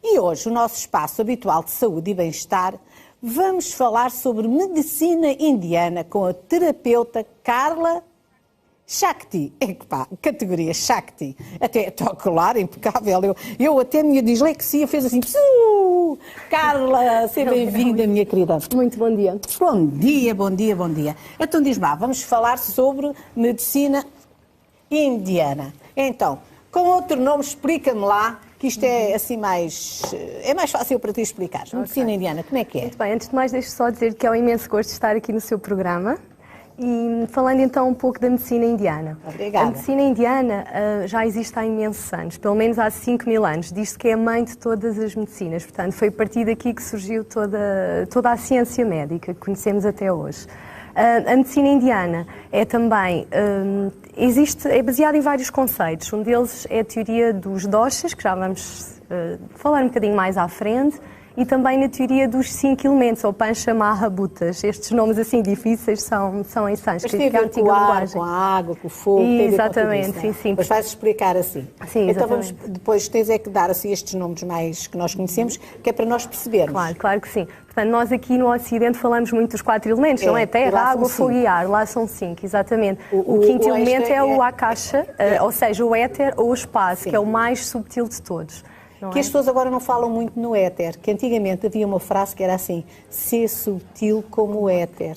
E hoje, o nosso espaço habitual de saúde e bem-estar, vamos falar sobre medicina indiana com a terapeuta Carla Shakti. É que pá, categoria Shakti. Até tocular, impecável. Eu até a minha dislexia fez assim. Psiu! Carla, seja bem-vinda, minha querida. Muito bom dia. Bom dia, bom dia, bom dia. Então diz-me lá, vamos falar sobre medicina indiana. Então, com outro nome, explica-me lá, que isto é assim mais... É mais fácil para ti explicar. Medicina indiana, como é que é? Muito bem, antes de mais deixo só dizer que é um imenso gosto de estar aqui no seu programa. E falando então um pouco da medicina indiana. Obrigada. A medicina indiana já existe há imensos anos, pelo menos há 5.000 anos. Diz-se que é a mãe de todas as medicinas, portanto foi a partir daqui que surgiu toda a ciência médica que conhecemos até hoje. A medicina indiana é também, é baseada em vários conceitos. Um deles é a teoria dos doshas, que já vamos falar um bocadinho mais à frente, e também na teoria dos 5 elementos, ou Pancha Maha Bhutas. Estes nomes assim difíceis são em sânscrito, que é a antiga linguagem. Com a água, com o fogo, exatamente, tem a ver com tudo isso, sim. Mas vais explicar assim. Sim, então vamos, depois tens é que dar assim estes nomes mais que nós conhecemos, que é para nós percebermos. Claro que sim. Portanto, nós aqui no Ocidente falamos muito dos 4 elementos, não é? Terra, água, fogo e ar. Lá são 5, exatamente. O quinto elemento é o Akasha, ou seja, o éter ou o espaço, que é o mais subtil de todos. Que as pessoas agora não falam muito no éter, que antigamente havia uma frase que era assim, ser sutil como o éter,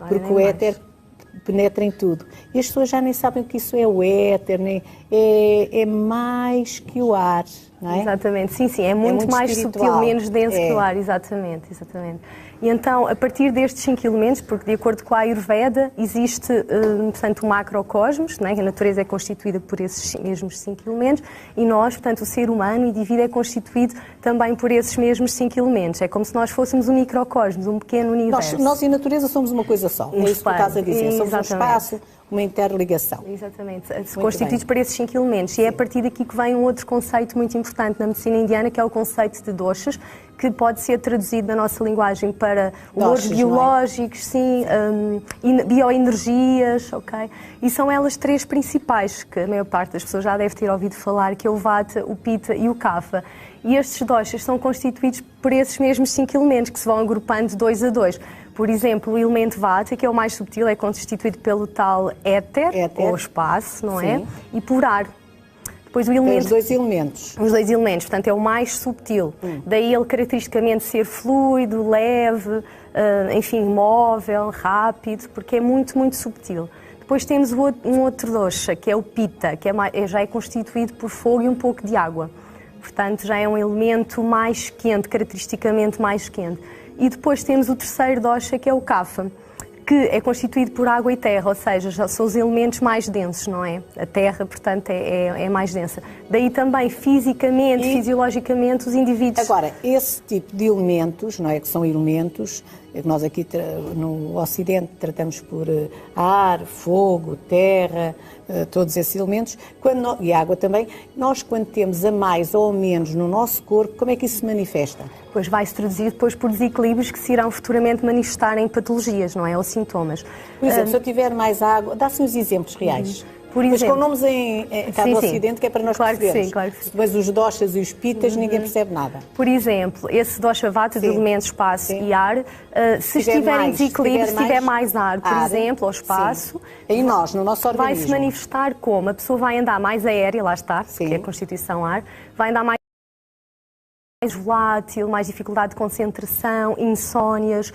porque o éter penetra em tudo. E as pessoas já nem sabem o que isso é o éter, nem, é mais que o ar, não é? Exatamente, sim, é muito mais espiritual. Sutil, menos denso que o ar, exatamente. E então, a partir destes 5 elementos, porque de acordo com a Ayurveda, existe, portanto, o macrocosmos, não é? A natureza é constituída por esses mesmos 5 elementos, e nós, portanto, o ser humano, o indivíduo, é constituído também por esses mesmos 5 elementos. É como se nós fôssemos um microcosmos, um pequeno universo. Nós e a natureza somos uma coisa só, é isso que estás a dizer, somos um espaço, uma interligação. Exatamente, constituídos por esses 5 elementos. E é a partir daqui que vem um outro conceito muito importante na medicina indiana, que é o conceito de doshas, que pode ser traduzido na nossa linguagem para humores biológicos, bioenergias, ok? E são elas 3 principais, que a maior parte das pessoas já deve ter ouvido falar, que é o Vata, o Pitta e o Kapha. E estes doshas são constituídos por esses mesmos 5 elementos, que se vão agrupando 2 a 2. Por exemplo, o elemento Vata, que é o mais subtil, é constituído pelo tal éter. Ou espaço, não é? E por ar. Depois o elemento, os 2 elementos. Os 2 elementos, portanto, é o mais subtil. Daí ele caracteristicamente ser fluido, leve, enfim, móvel, rápido, porque é muito, muito subtil. Depois temos um outro dosha, que é o Pitta, que já é constituído por fogo e um pouco de água. Portanto, já é um elemento mais quente, caracteristicamente mais quente. E depois temos o terceiro dosha, que é o Kapha, que é constituído por água e terra, ou seja, já são os elementos mais densos, não é? A terra, portanto, é mais densa. Daí também, fisicamente, fisiologicamente, os indivíduos... Agora, esse tipo de elementos, não é, que são elementos, nós aqui no Ocidente tratamos por ar, fogo, terra, todos esses elementos, e água também, nós quando temos a mais ou a menos no nosso corpo, como é que isso se manifesta? Pois vai-se traduzir depois por desequilíbrios que se irão futuramente manifestar em patologias, não é? Ou sintomas. Por exemplo, se eu tiver mais água, dá-se uns exemplos reais. Por exemplo, mas com nomes em cada Ocidente, que é para nós percebermos. Claro que sim. Mas os doshas e os pittas, ninguém percebe nada. Por exemplo, esse dosha vata de elementos espaço e ar, se estiver em desequilíbrio, se tiver mais ar, por exemplo, ou espaço, em nós, no nosso organismo, vai-se manifestar como? A pessoa vai andar mais aérea, lá está, que é a constituição ar, vai andar mais volátil, mais dificuldade de concentração, insónias,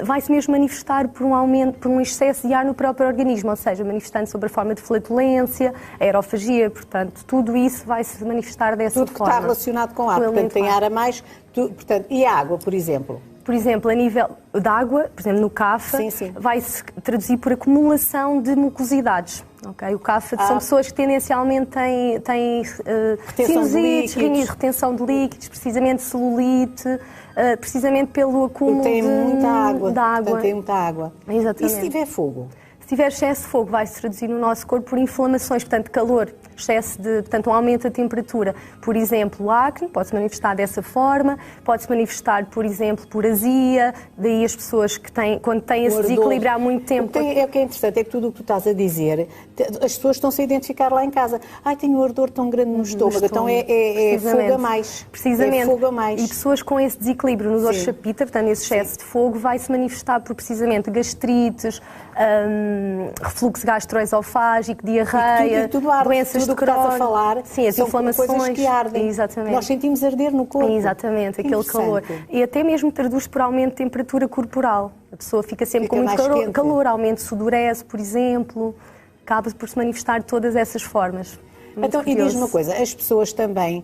vai-se mesmo manifestar por um aumento, por um excesso de ar no próprio organismo, ou seja, manifestando sobre a forma de flatulência, aerofagia, portanto, tudo isso vai-se manifestar dessa forma. Tudo que está relacionado com ar, portanto, tem ar a mais, portanto, e a água, por exemplo? Por exemplo, a nível da água, por exemplo, no Kapha, vai-se traduzir por acumulação de mucosidades. Okay? O Kapha são pessoas que tendencialmente têm sinusites, retenção de líquidos, precisamente celulite, precisamente pelo acúmulo tem muita água, da água. Portanto, tem muita água. Exatamente. E se tiver fogo? Se tiver excesso de fogo, vai-se traduzir no nosso corpo por inflamações, portanto, calor. excesso de, portanto, um aumento da temperatura. Por exemplo, o acne pode-se manifestar dessa forma, pode-se manifestar, por exemplo, por azia, daí as pessoas que têm, quando têm esse desequilíbrio há muito tempo... O que é interessante é que tudo o que tu estás a dizer, as pessoas estão-se a identificar lá em casa. Ai, tenho um ardor tão grande no estômago, então é fogo a mais. Precisamente. É fogo a mais. E pessoas com esse desequilíbrio no dorsopita, portanto, esse excesso de fogo, vai se manifestar por precisamente gastrites, refluxo gastroesofágico, diarreia, doenças de Crohn. Estás a falar, sim, as inflamações coisas que ardem. Exatamente. Nós sentimos arder no corpo. Exatamente, aquele calor. E até mesmo traduz por aumento de temperatura corporal. A pessoa fica sempre com muito calor, aumento de sudorese, por exemplo, acaba por se manifestar de todas essas formas. Então, e diz-me uma coisa, as pessoas também,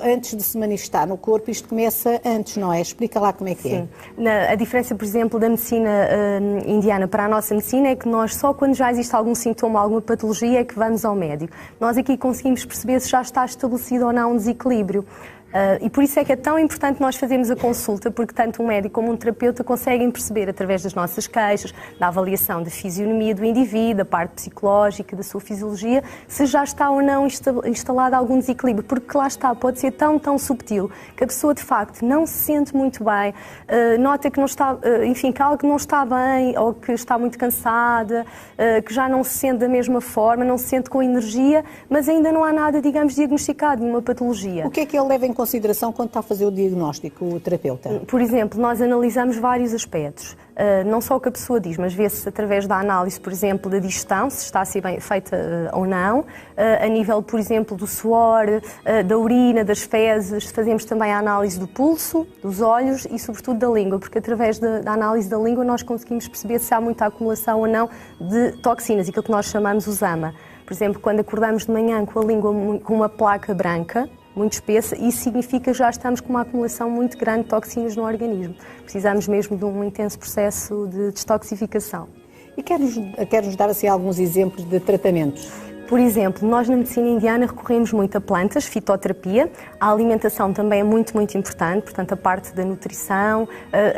antes de se manifestar no corpo, isto começa antes, não é? Explica lá como é que Sim. A diferença, por exemplo, da medicina indiana para a nossa medicina é que nós só quando já existe algum sintoma, alguma patologia, é que vamos ao médico. Nós aqui conseguimos perceber se já está estabelecido ou não um desequilíbrio. E por isso é que é tão importante nós fazermos a consulta, porque tanto um médico como um terapeuta conseguem perceber, através das nossas queixas, da avaliação da fisionomia do indivíduo, da parte psicológica, da sua fisiologia, se já está ou não instalado algum desequilíbrio, porque lá está, pode ser tão subtil que a pessoa de facto não se sente muito bem, nota que não está, enfim, que algo não está bem, ou que está muito cansada, que já não se sente da mesma forma, não se sente com energia, mas ainda não há nada, digamos, diagnosticado, nenhuma patologia. O que é que ele leva em consideração quando está a fazer o diagnóstico, o terapeuta? Por exemplo, nós analisamos vários aspectos. Não só o que a pessoa diz, mas vê-se através da análise, por exemplo, da digestão, se está a ser bem feita ou não, a nível, por exemplo, do suor, da urina, das fezes, fazemos também a análise do pulso, dos olhos e, sobretudo, da língua, porque através da análise da língua nós conseguimos perceber se há muita acumulação ou não de toxinas, aquilo que nós chamamos o zama. Por exemplo, quando acordamos de manhã com a língua com uma placa branca, muito espessa, isso significa que já estamos com uma acumulação muito grande de toxinas no organismo. Precisamos mesmo de um intenso processo de detoxificação. E quer-nos dar assim, alguns exemplos de tratamentos? Por exemplo, nós na medicina indiana recorremos muito a plantas, fitoterapia, a alimentação também é muito importante, portanto a parte da nutrição,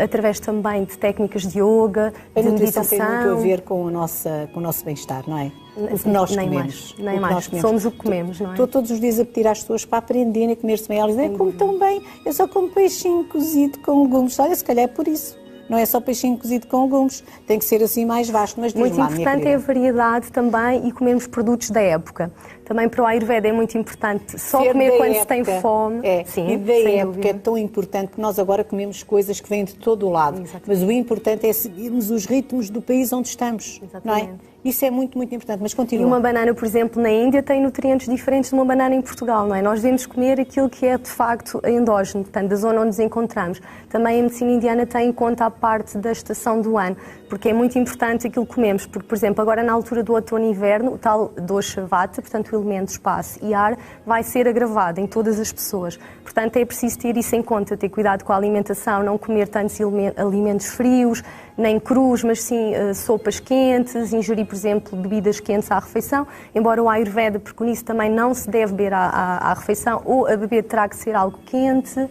através também de técnicas de yoga, de meditação. A nutrição tem muito a ver com o nosso bem-estar, não é? O que nós comemos. Nem mais. Somos o que comemos, não é? Estou todos os dias a pedir às pessoas para aprenderem a comer-se bem. Elas dizem, como tão bem, eu só como peixinho cozido com legumes. Olha, se calhar é por isso. Não é só peixinho cozido com legumes, tem que ser assim mais vasto. Mas muito importante é a variedade também e comermos produtos da época. Também para o Ayurveda é muito importante só comer quando se tem fome. Sim, e da época é tão importante que nós agora comemos coisas que vêm de todo o lado. Exatamente. Mas o importante é seguirmos os ritmos do país onde estamos. Exatamente. Não é? Isso é muito importante, mas continua. E uma banana, por exemplo, na Índia tem nutrientes diferentes de uma banana em Portugal, não é? Nós devemos comer aquilo que é, de facto, endógeno, portanto, da zona onde nos encontramos. Também a medicina indiana tem em conta a parte da estação do ano, porque é muito importante aquilo que comemos, porque, por exemplo, agora na altura do outono e inverno, o tal dosha vata, portanto, o elemento espaço e ar, vai ser agravado em todas as pessoas. Portanto, é preciso ter isso em conta, ter cuidado com a alimentação, não comer tantos alimentos frios, nem crus, mas sim sopas quentes, ingerir, por exemplo, bebidas quentes à refeição, embora o Ayurveda preconize também não se deve beber à refeição, ou a beber terá que ser algo quente.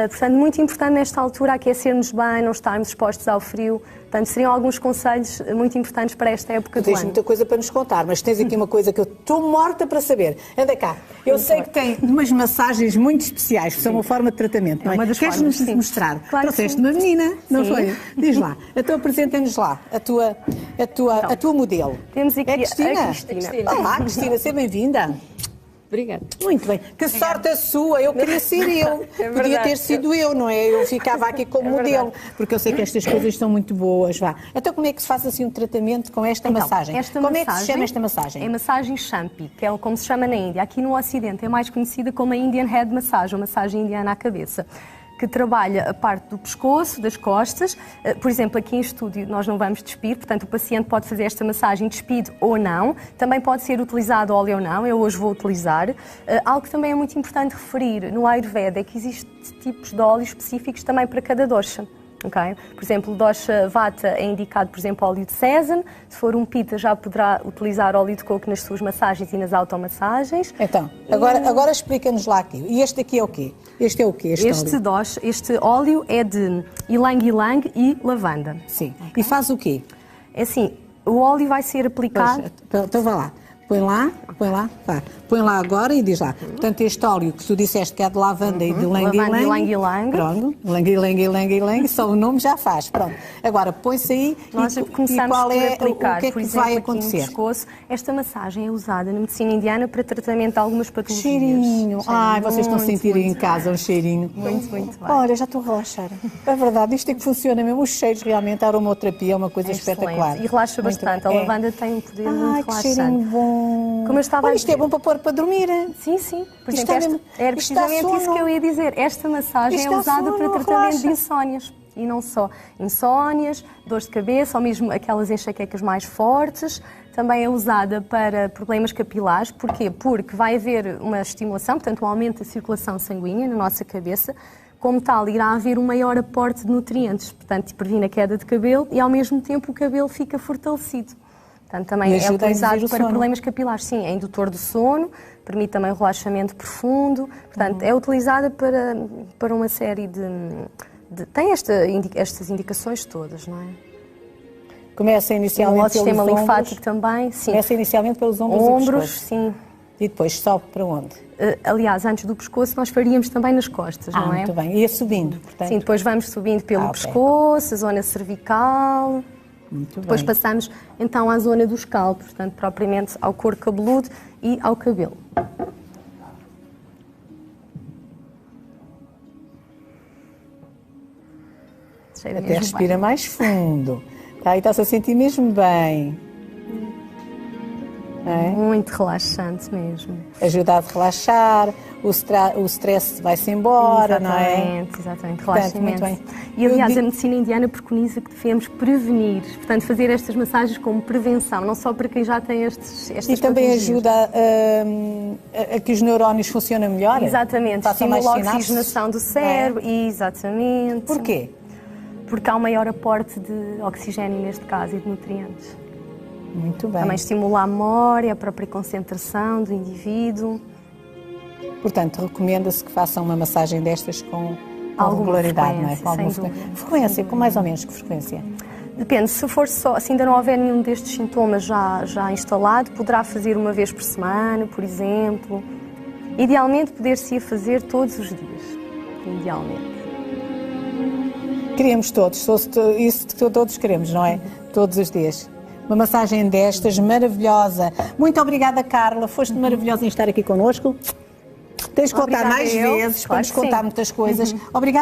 Portanto, muito importante nesta altura aquecermos bem, não estarmos expostos ao frio. Portanto, seriam alguns conselhos muito importantes para esta época do ano. Tens muita coisa para nos contar, mas tens aqui uma coisa que eu estou morta para saber. Anda cá. Eu sei que tem umas massagens muito especiais, que são uma forma de tratamento, não é? Queres-nos mostrar? Claro. Trouxeste uma menina, não foi? Diz lá. Então apresenta-nos lá a tua modelo. Temos aqui a Cristina. A Cristina. Olá, Cristina, seja bem-vinda. Obrigada. Muito bem. Que sorte a sua, eu queria ser eu. Podia ter sido eu, não é? Eu ficava aqui como modelo, porque eu sei que estas coisas são muito boas. Vá. Então como é que se faz assim um tratamento com esta massagem? Como é que se chama esta massagem? É massagem Champi, que é como se chama na Índia. Aqui no Ocidente é mais conhecida como a Indian Head Massage, uma massagem indiana à cabeça, que trabalha a parte do pescoço, das costas. Por exemplo, aqui em estúdio nós não vamos despir, portanto o paciente pode fazer esta massagem despido ou não. Também pode ser utilizado óleo ou não, eu hoje vou utilizar. Algo que também é muito importante referir no Ayurveda é que existem tipos de óleos específicos também para cada dosha. Okay? Por exemplo, o dosha vata é indicado, por exemplo, óleo de sésamo. Se for um pita, já poderá utilizar óleo de coco nas suas massagens e nas automassagens. Então, agora explica-nos lá aqui. E este aqui é o quê? Este é o quê? Este óleo é de ylang-ylang e lavanda. Sim. Okay. E faz o quê? É assim, o óleo vai ser aplicado... Pois, então vá lá. Põe lá, vá. Põe lá agora e diz lá. Portanto, este óleo que tu disseste que é de lavanda e de Lavanda lang-lang. e lang-lang. Pronto, lang-lang, só o nome já faz. Pronto. Agora, põe-se aí Nós e começamos qual por é, aplicar, o que é por que exemplo, vai aqui acontecer? no pescoço. Esta massagem é usada na medicina indiana para tratamento de algumas patologias. Cheirinho. Ai, vocês estão a sentir aí em muito casa um cheirinho. Muito bem. Olha, já estou a relaxar. É verdade, isto é que funciona mesmo. Os cheiros, realmente, a aromaterapia é uma coisa espetacular. E relaxa bastante. A lavanda tem um poder muito que relaxante. cheirinho bom. Como eu estava a Isto é dizer. bom para pôr para dormir. Sim, sim. Por Isto exemplo, era isto dá precisamente isso sono. que eu ia dizer. Esta massagem Isto é dá usada sono, para tratamento relaxa. de insónias. E não só. Insónias, dores de cabeça, ou mesmo aquelas enxaquecas mais fortes. Também é usada para problemas capilares. Porquê? Porque vai haver uma estimulação, portanto, um aumento da circulação sanguínea na nossa cabeça. Como tal, irá haver um maior aporte de nutrientes. Portanto, previne a queda de cabelo e, ao mesmo tempo, o cabelo fica fortalecido. Portanto, também é utilizado para problemas capilares. Sim, é indutor do sono, permite também o relaxamento profundo. Portanto, é utilizada para uma série tem estas indicações todas, não é? Começa inicialmente o sistema pelos linfático ombros. também, sim. Começa inicialmente pelos ombros e pescoço. Sim. E depois sobe para onde? Aliás, antes do pescoço nós faríamos também nas costas, não é? Muito bem. Ia subindo, portanto. Sim, depois vamos subindo pelo pescoço, a zona cervical. Muito Depois bem. passamos então à zona do escalpo, portanto, propriamente ao couro cabeludo e ao cabelo. Cheira Até mesmo respira bem. mais fundo. Tá, e está-se a sentir mesmo bem. Não é? Muito relaxante mesmo. Ajuda a relaxar, o stress vai-se embora, não é? Exatamente, Portanto, relaxa muito imenso. bem. E aliás, a medicina indiana preconiza que devemos prevenir, portanto, fazer estas massagens como prevenção, não só para quem já tem estas E também patologias. ajuda a que os neurónios funcionem melhor? Exatamente, Façam mais estimula a sinapses? oxigenação do cérebro, exatamente. Porquê? Porque há um maior aporte de oxigênio neste caso e de nutrientes. Muito bem. Também estimula a memória, a própria concentração do indivíduo. Portanto, recomenda-se que façam uma massagem destas com Alguma regularidade, não é? frequência, Com alguma sem dúvida. frequência, com mais ou menos que frequência? Depende, se for só, se ainda não houver nenhum destes sintomas já instalado, poderá fazer uma vez por semana, por exemplo. Idealmente, poder-se-ia fazer todos os dias. Idealmente. Queremos todos, isso que todos queremos, não é? Todos os dias. Uma massagem destas, maravilhosa. Muito obrigada, Carla. Foste maravilhosa em estar aqui connosco. Tens de contar Obrigada mais eu. vezes para Claro nos que sim. contar muitas coisas. Obrigada.